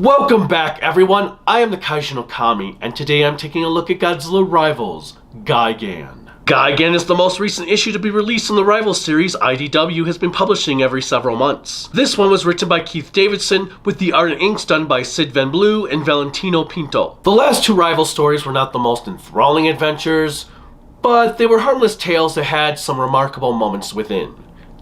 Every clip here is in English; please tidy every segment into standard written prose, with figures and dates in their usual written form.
Welcome back, everyone. I am the Kaiju no Kami, and today I'm taking a look at Godzilla Rivals, Gigan. Gigan is the most recent issue to be released in the Rivals series IDW has been publishing every several months. This one was written by Keith Davidson, with the art and inks done by Sid Van Blue and Valentino Pinto. The last two Rival stories were not the most enthralling adventures, but they were harmless tales that had some remarkable moments within.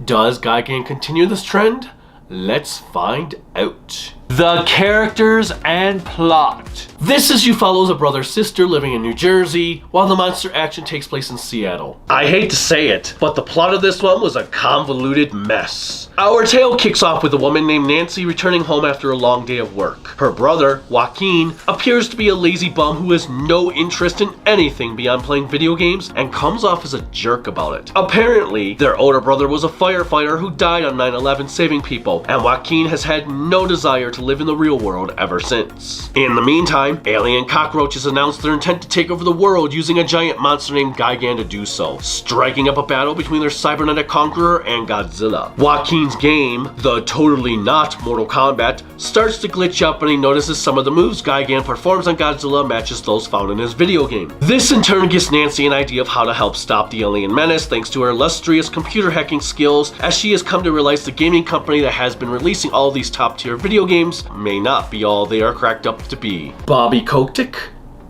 Does Gigan continue this trend? Let's find out. The characters and plot. This issue follows a brother-sister living in New Jersey, while the monster action takes place in Seattle. I hate to say it, but the plot of this one was a convoluted mess. Our tale kicks off with a woman named Nancy returning home after a long day of work. Her brother, Joaquin, appears to be a lazy bum who has no interest in anything beyond playing video games and comes off as a jerk about it. Apparently, their older brother was a firefighter who died on 9/11 saving people, and Joaquin has had no desire to live in the real world ever since. In the meantime, alien cockroaches announced their intent to take over the world using a giant monster named Gigan to do so, striking up a battle between their cybernetic conqueror and Godzilla. Joaquin's game, the totally not Mortal Kombat, starts to glitch up when he notices some of the moves Gigan performs on Godzilla matches those found in his video game. This in turn gives Nancy an idea of how to help stop the alien menace thanks to her illustrious computer hacking skills, as she has come to realize the gaming company that has been releasing all these top tier video games may not be all they are cracked up to be. Bobby Kotick,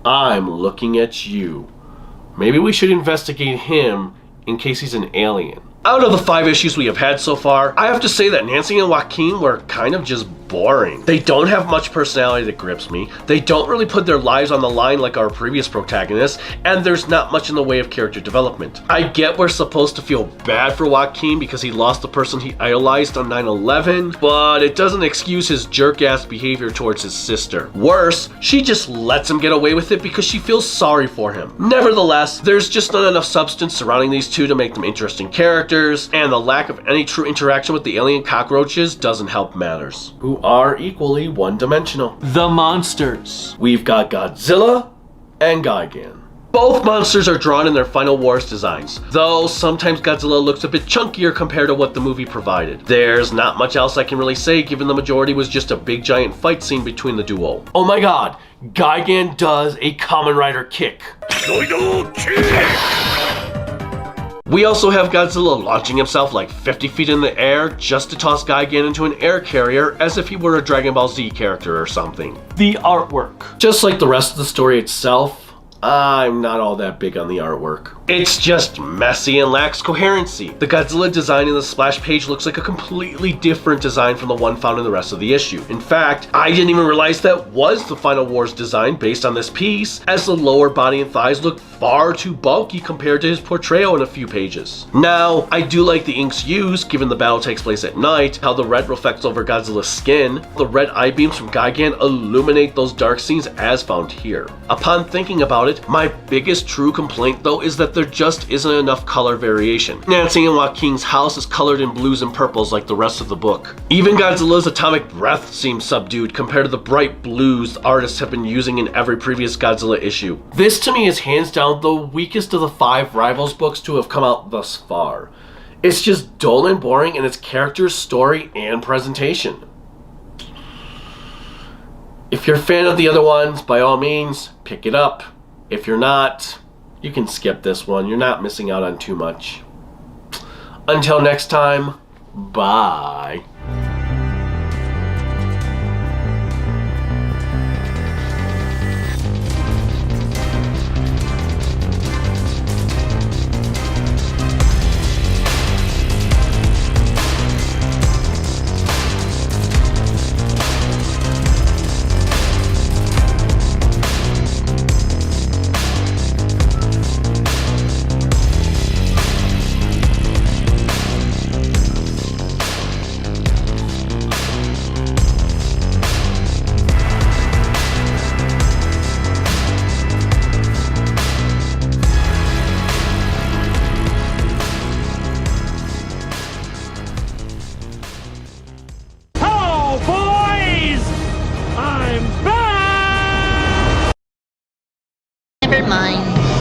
I'm looking at you. Maybe we should investigate him in case he's an alien. Out of the 5 issues we have had so far, I have to say that Nancy and Joaquin were kind of just boring. They don't have much personality that grips me, they don't really put their lives on the line like our previous protagonists, and there's not much in the way of character development. I get we're supposed to feel bad for Joaquin because he lost the person he idolized on 9/11, but it doesn't excuse his jerk-ass behavior towards his sister. Worse, she just lets him get away with it because she feels sorry for him. Nevertheless, there's just not enough substance surrounding these two to make them interesting characters, and the lack of any true interaction with the alien cockroaches doesn't help matters, who are equally one-dimensional. The monsters. We've got Godzilla and Gigan. Both monsters are drawn in their Final Wars designs, though sometimes Godzilla looks a bit chunkier compared to what the movie provided. There's not much else I can really say given the majority was just a big giant fight scene between the duo. Oh my god, Gigan does a Kamen Rider kick. We also have Godzilla launching himself like 50 feet in the air just to toss Gigan into an air carrier as if he were a Dragon Ball Z character or something. The artwork. Just like the rest of the story itself, I'm not all that big on the artwork. It's just messy and lacks coherency. The Godzilla design in the splash page looks like a completely different design from the one found in the rest of the issue. In fact, I didn't even realize that was the Final Wars design based on this piece, as the lower body and thighs look far too bulky compared to his portrayal in a few pages. Now, I do like the inks used, given the battle takes place at night, how the red reflects over Godzilla's skin. The red eye beams from Gigan illuminate those dark scenes as found here. Upon thinking about it, my biggest true complaint though is that there just isn't enough color variation. Nancy and Joaquin's house is colored in blues and purples like the rest of the book. Even Godzilla's atomic breath seems subdued compared to the bright blues the artists have been using in every previous Godzilla issue. This to me is hands down the weakest of the 5 Rivals books to have come out thus far. It's just dull and boring in its characters, story, and presentation. If you're a fan of the other ones, by all means, pick it up. If you're not, you can skip this one. You're not missing out on too much. Until next time, bye.